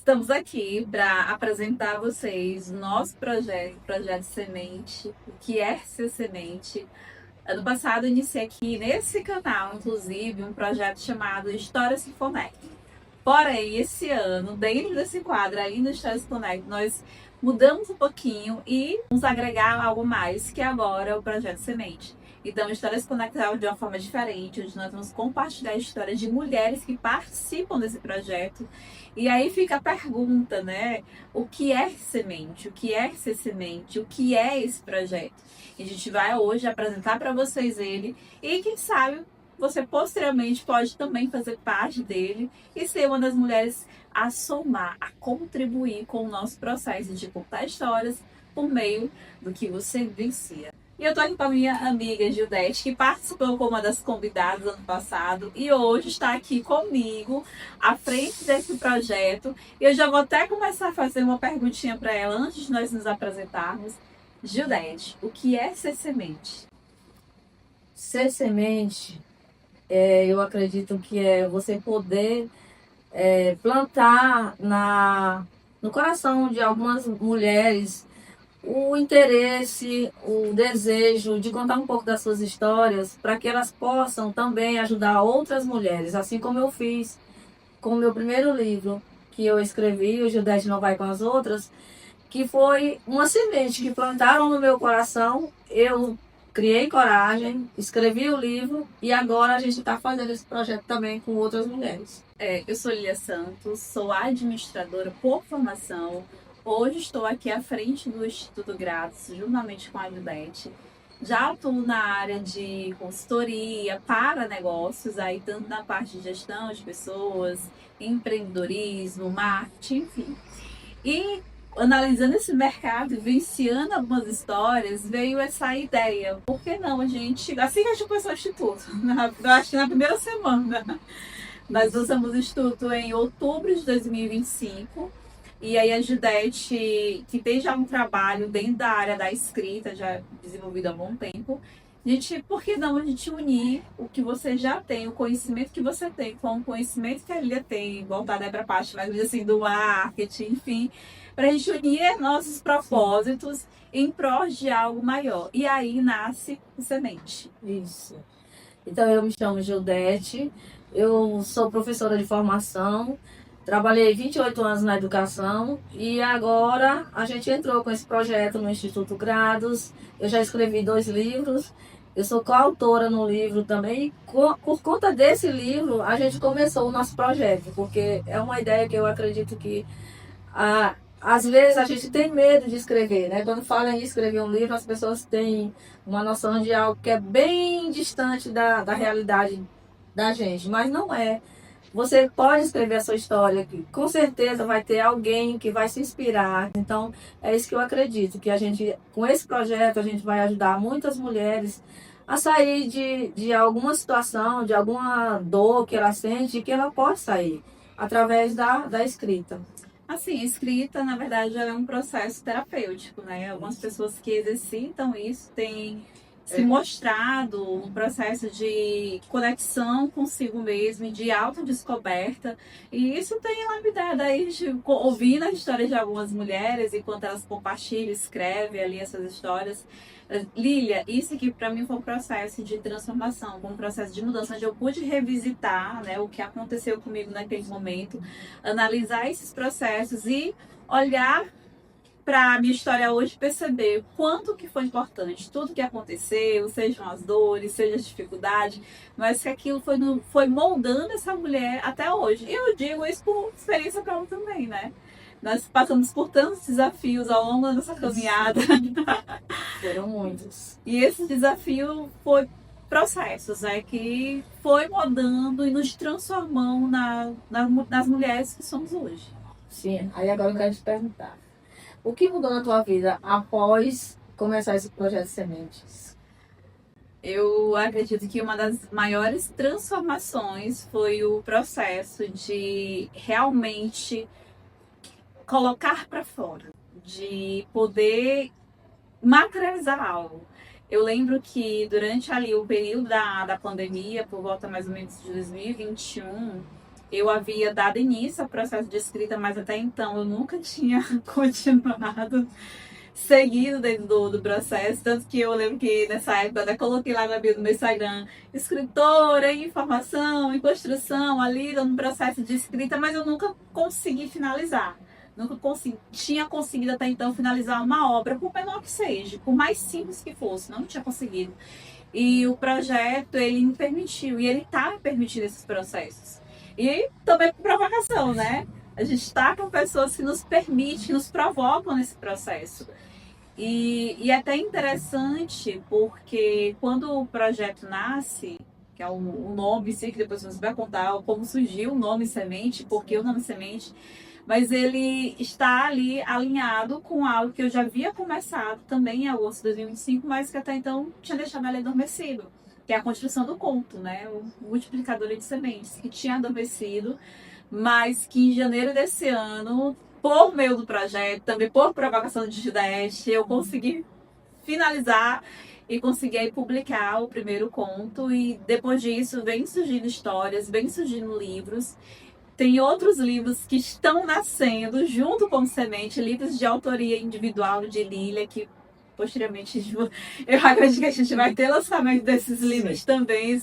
Estamos aqui para apresentar a vocês nosso projeto Semente, o que é ser semente. Ano passado eu iniciei aqui nesse canal, inclusive, um projeto chamado Histórias se Conectam. Porém, esse ano, dentro desse quadro aí no Histórias se Conectam, nós mudamos um pouquinho e vamos agregar algo mais, que agora é o projeto Semente. Então, Histórias se Conectam de uma forma diferente, onde nós vamos compartilhar histórias de mulheres que participam desse projeto. E aí fica a pergunta, né? O que é semente? O que é ser semente? O que é esse projeto? E a gente vai hoje apresentar para vocês ele e quem sabe você posteriormente pode também fazer parte dele e ser uma das mulheres a somar, a contribuir com o nosso processo de contar histórias por meio do que você vivencia. E eu tô aqui com a minha amiga Gildete, que participou como uma das convidadas ano passado e hoje está aqui comigo, à frente desse projeto. E eu já vou até começar a fazer uma perguntinha para ela antes de nós nos apresentarmos. Gildete, o que é ser semente? Ser semente, eu acredito que é você poder plantar no coração de algumas mulheres o interesse, o desejo de contar um pouco das suas histórias para que elas possam também ajudar outras mulheres, assim como eu fiz com o meu primeiro livro que eu escrevi, O Gildete Não Vai Com as Outras, que foi uma semente que plantaram no meu coração. Eu criei coragem, escrevi o livro e agora a gente está fazendo esse projeto também com outras mulheres. Eu sou Lilia Santos, sou administradora por formação. Hoje estou aqui à frente do Instituto Grátis, juntamente com a Gildete. Já atuo na área de consultoria para negócios, aí tanto na parte de gestão de pessoas, empreendedorismo, marketing, enfim. E analisando esse mercado, vivenciando algumas histórias, veio essa ideia. Por que não a gente, assim que a gente começou o Instituto, eu acho que na primeira semana, nós lançamos o Instituto em outubro de 2025. E aí a Gildete, que tem já um trabalho dentro da área da escrita, já desenvolvido há bom tempo, por que não a gente unir o que você já tem, o conhecimento que você tem, com o conhecimento que a Lilia tem, voltada para a parte mais assim, do marketing, enfim, para a gente unir nossos propósitos em prol de algo maior. E aí nasce o Semente. Isso. Então, eu me chamo Gildete, eu sou professora de formação, trabalhei 28 anos na educação e agora a gente entrou com esse projeto no Instituto Grados. Eu já escrevi 2 livros, eu sou coautora no livro também. E por conta desse livro, a gente começou o nosso projeto, porque é uma ideia que eu acredito que às vezes a gente tem medo de escrever, né? Quando falam em escrever um livro, as pessoas têm uma noção de algo que é bem distante da realidade da gente, mas não é. Você pode escrever a sua história, que com certeza vai ter alguém que vai se inspirar. Então, é isso que eu acredito, que a gente, com esse projeto, a gente vai ajudar muitas mulheres a sair de alguma situação, de alguma dor que ela sente, e que ela pode sair através da escrita. Assim, escrita, na verdade, ela é um processo terapêutico, né? Algumas pessoas que exercitam isso têm se mostrado um processo de conexão consigo mesmo, e de autodescoberta. E isso tem lapidado aí, ouvindo a história de algumas mulheres, enquanto elas compartilham, escrevem ali essas histórias. Lilia, isso aqui para mim foi um processo de transformação, um processo de mudança, onde eu pude revisitar, né, o que aconteceu comigo naquele momento, analisar esses processos e olhar para a minha história hoje, perceber quanto que foi importante, tudo que aconteceu, sejam as dores, seja as dificuldades, mas que aquilo foi moldando essa mulher até hoje. E eu digo isso por experiência própria também, né? Nós passamos por tantos desafios ao longo da nossa caminhada. Foram muitos. E esse desafio foi processos, né, que foi mudando e nos transformando nas mulheres que somos hoje. Sim, aí agora eu quero te perguntar. O que mudou na tua vida após começar esse projeto de sementes? Eu acredito que uma das maiores transformações foi o processo de realmente colocar para fora, de poder materializar algo. Eu lembro que durante ali o período da pandemia, por volta mais ou menos de 2021, Eu havia dado início ao processo de escrita, mas até então eu nunca tinha continuado seguido dentro do processo. Tanto que eu lembro que nessa época eu até coloquei lá na bio do meu Instagram, escritora em formação, em construção, ali no processo de escrita, mas eu nunca consegui finalizar. Nunca tinha conseguido até então finalizar uma obra, por menor que seja, por mais simples que fosse, não tinha conseguido. E o projeto, ele me permitiu, e ele está me permitindo esses processos. E também por provocação, né? A gente está com pessoas que nos permitem, que nos provocam nesse processo. E é até interessante, porque quando o projeto nasce, que é o nome, sei que depois você vai contar como surgiu o nome Semente, porque o nome Semente, mas ele está ali alinhado com algo que eu já havia começado também em agosto de 2025, mas que até então tinha deixado ele adormecido, que é a construção do conto, né? O multiplicador de sementes, que tinha adormecido, mas que em janeiro desse ano, por meio do projeto, também por provocação de Judeste, eu consegui finalizar e consegui aí publicar o primeiro conto. E depois disso, vem surgindo histórias, vem surgindo livros. Tem outros livros que estão nascendo junto com Semente, livros de autoria individual de Lília, que posteriormente eu acredito que a gente vai ter lançamento desses livros também.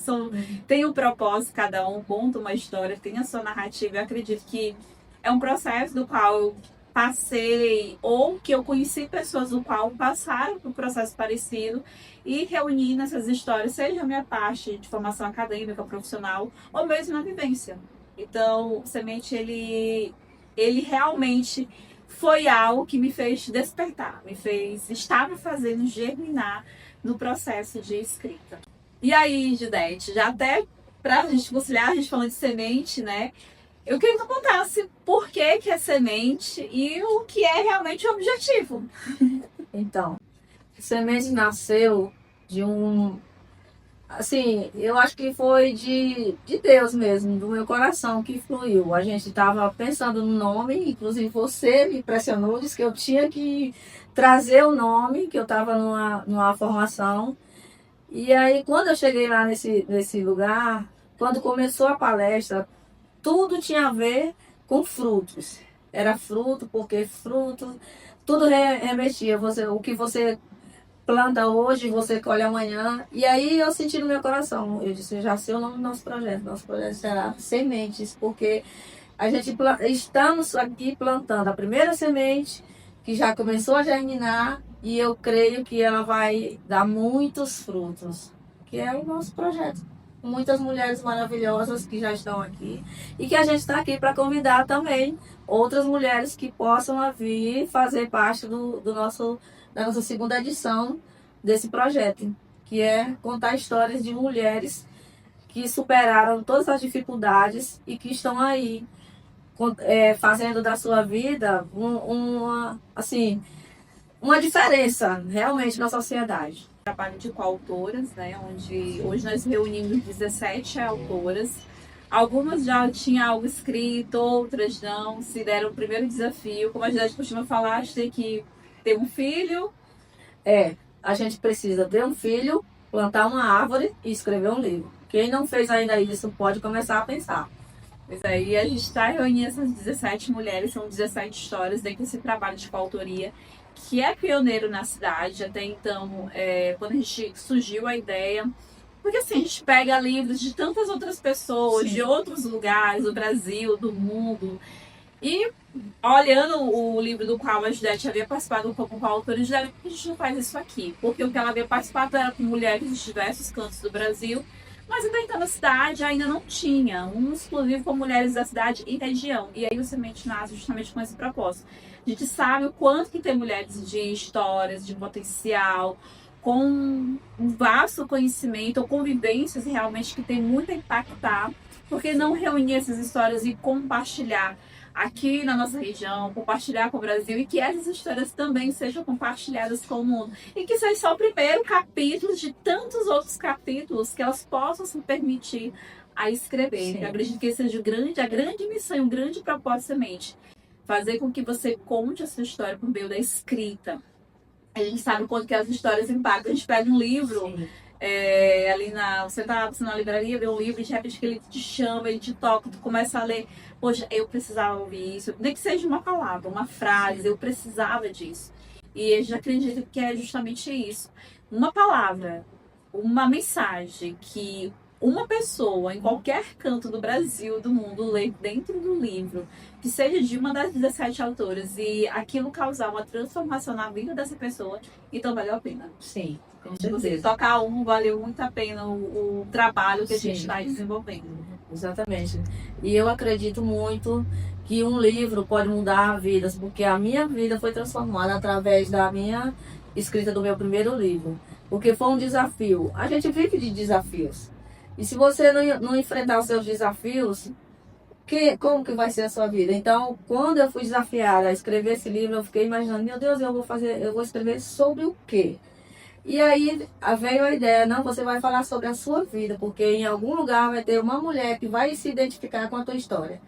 Tem um propósito, cada um conta uma história, tem a sua narrativa. Eu acredito que é um processo do qual eu passei, ou que eu conheci pessoas do qual passaram por um processo parecido e reuni nessas histórias, seja a minha parte de formação acadêmica, profissional, ou mesmo na vivência. Então, o Semente, ele realmente foi algo que me fez despertar, estava me fazendo germinar no processo de escrita. E aí, Judete, já até pra gente conciliar, a gente falando de semente, né? Eu queria que tu contasse por que é semente e o que é realmente o objetivo. Então, Semente nasceu de um... Assim, eu acho que foi de Deus mesmo, do meu coração que fluiu. A gente estava pensando no nome, inclusive você me pressionou, disse que eu tinha que trazer o nome, que eu estava numa formação. E aí, quando eu cheguei lá nesse lugar, quando começou a palestra, tudo tinha a ver com frutos. Era fruto, porque fruto, tudo remetia. O que você planta hoje, você colhe amanhã. E aí eu senti no meu coração, eu disse, eu já sei o nome do nosso projeto. Nosso projeto será Sementes, porque a gente estamos aqui plantando a primeira semente, que já começou a germinar, e eu creio que ela vai dar muitos frutos, que é o nosso projeto. Muitas mulheres maravilhosas que já estão aqui, e que a gente está aqui para convidar também outras mulheres que possam vir fazer parte da nossa segunda edição desse projeto, que é contar histórias de mulheres que superaram todas as dificuldades e que estão aí fazendo da sua vida assim, uma diferença realmente na sociedade. Trabalho de coautoras, né? Onde hoje nós reunimos 17 autoras. Algumas já tinham algo escrito, outras não, se deram o primeiro desafio. Como a gente costuma falar, a gente tem que ter um filho. A gente precisa ter um filho, plantar uma árvore e escrever um livro. Quem não fez ainda isso pode começar a pensar. Pois é, e a gente está reunindo essas 17 mulheres, são 17 histórias dentro desse trabalho de coautoria, que é pioneiro na cidade. Até então, quando a gente surgiu a ideia, porque assim, a gente pega livros de tantas outras pessoas, de outros lugares, do Brasil, do mundo, e olhando o livro do qual a Judete havia participado como coautora, a gente não faz isso aqui, porque o que ela havia participado era com mulheres de diversos cantos do Brasil, mas até então na cidade ainda não tinha um exclusivo com mulheres da cidade e região. E aí o Semente nasce justamente com esse propósito. A gente sabe o quanto que tem mulheres de histórias, de potencial, com um vasto conhecimento ou convivências realmente que tem muito a impactar. Por que não reunir essas histórias e compartilhar aqui na nossa região, compartilhar com o Brasil, e que essas histórias também sejam compartilhadas com o mundo. E que seja só o primeiro capítulo de tantos outros capítulos que elas possam se permitir a escrever. Sim. Eu acredito que esse seja a grande missão, um grande propósito Semente. Fazer com que você conte a sua história por meio da escrita. A gente sabe o quanto que as histórias impactam. A gente pega um livro, Ali você tá na livraria, vê um livro, de repente que ele te chama, ele te toca, tu começa a ler. Poxa, eu precisava ouvir isso. Nem que seja uma palavra, uma frase, eu precisava disso. E eu já acredito que é justamente isso. Uma palavra, uma mensagem que uma pessoa em qualquer canto do Brasil, do mundo, lê dentro do livro, que seja de uma das 17 autoras, e aquilo causar uma transformação na vida dessa pessoa, então valeu a pena. Sim, com Você certeza. tocar valeu muito a pena o trabalho que a gente Sim. está desenvolvendo. Exatamente. E eu acredito muito que um livro pode mudar vidas, porque a minha vida foi transformada através da minha escrita do meu primeiro livro. Porque foi um desafio. A gente vive de desafios. E se você não enfrentar os seus desafios, como que vai ser a sua vida? Então, quando eu fui desafiada a escrever esse livro, eu fiquei imaginando, meu Deus, eu vou escrever sobre o quê? E aí veio a ideia, não, você vai falar sobre a sua vida, porque em algum lugar vai ter uma mulher que vai se identificar com a tua história.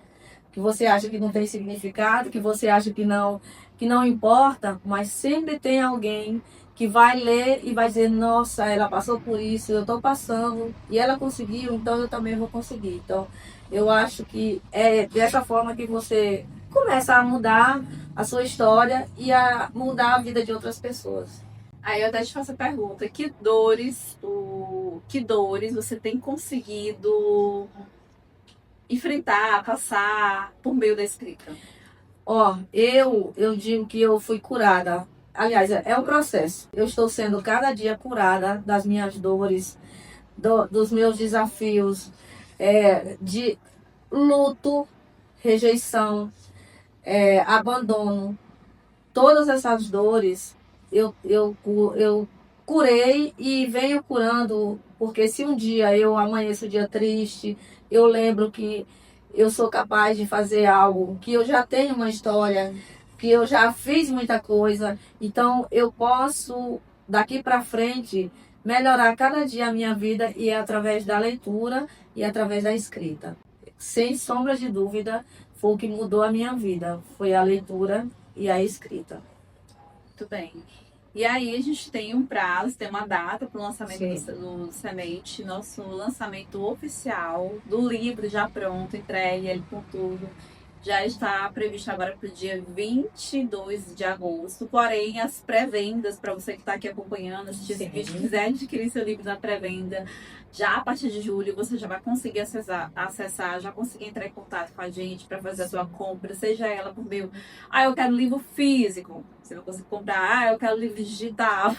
Que você acha que não tem significado, que você acha que não importa, mas sempre tem alguém que vai ler e vai dizer, nossa, ela passou por isso, eu estou passando, e ela conseguiu, então eu também vou conseguir. Então, eu acho que é dessa forma que você começa a mudar a sua história e a mudar a vida de outras pessoas. Aí eu até te faço a pergunta, que dores você tem conseguido enfrentar, passar por meio da escrita? Ó, eu digo que eu fui curada. Aliás, é um processo. Eu estou sendo cada dia curada das minhas dores, dos meus desafios, de luto, rejeição, abandono. Todas essas dores eu curei e venho curando, porque se um dia eu amanheço o dia triste, eu lembro que eu sou capaz de fazer algo, que eu já tenho uma história, que eu já fiz muita coisa, então eu posso, daqui para frente, melhorar cada dia a minha vida e é através da leitura e através da escrita. Sem sombra de dúvida, foi o que mudou a minha vida, foi a leitura e a escrita. Muito bem. E aí a gente tem um prazo, tem uma data para o lançamento Sim. do Semente, nosso lançamento oficial do livro já pronto, entregue ele com tudo. Já está previsto agora para o dia 22 de agosto. Porém, as pré-vendas, para você que está aqui acompanhando, assistir esse vídeo, quiser adquirir seu livro na pré-venda, já a partir de julho você já vai conseguir acessar, já conseguir entrar em contato com a gente para fazer a sua compra, seja ela por meio, eu quero livro físico, você vai conseguir comprar, eu quero livro digital.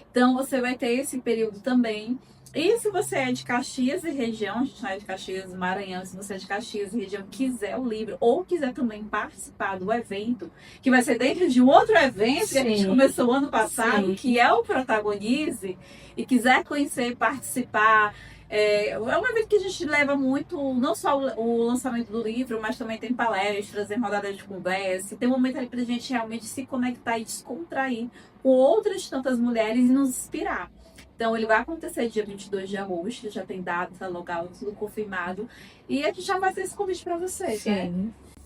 Então você vai ter esse período também. E se você é de Caxias e região, a gente não é de Caxias, Maranhão, se você é de Caxias e região, quiser o livro, ou quiser também participar do evento, que vai ser dentro de um outro evento que a gente começou ano passado, que é o Protagonize, e quiser conhecer, participar, é um evento que a gente leva muito, não só o lançamento do livro, mas também tem palestras, tem rodadas de conversa, tem um momento ali pra gente realmente se conectar e descontrair com outras tantas mulheres e nos inspirar. Então, ele vai acontecer dia 22 de agosto, já tem data, local, tudo confirmado. E a gente já vai ter esse convite para vocês, né?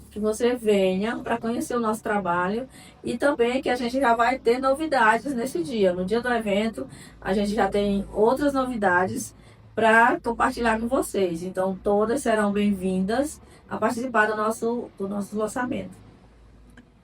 Que você venha para conhecer o nosso trabalho e também que a gente já vai ter novidades nesse dia. No dia do evento, a gente já tem outras novidades para compartilhar com vocês. Então, todas serão bem-vindas a participar do nosso lançamento.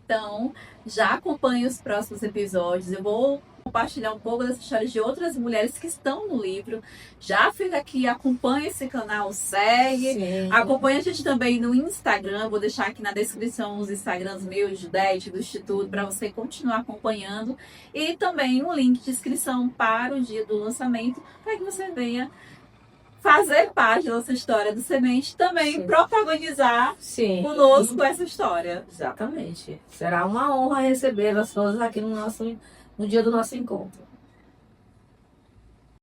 Então, já acompanhe os próximos episódios. Eu vou compartilhar um pouco das histórias de outras mulheres que estão no livro. Já fica aqui, acompanha esse canal, segue. Sim. Acompanha a gente também no Instagram. Vou deixar aqui na descrição os Instagrams meus, do DET, do Instituto, para você continuar acompanhando. E também um link de inscrição para o dia do lançamento, para que você venha fazer parte da nossa história do Semente, também protagonizar conosco essa história. Exatamente. Será uma honra recebê-las todas aqui no dia do nosso encontro.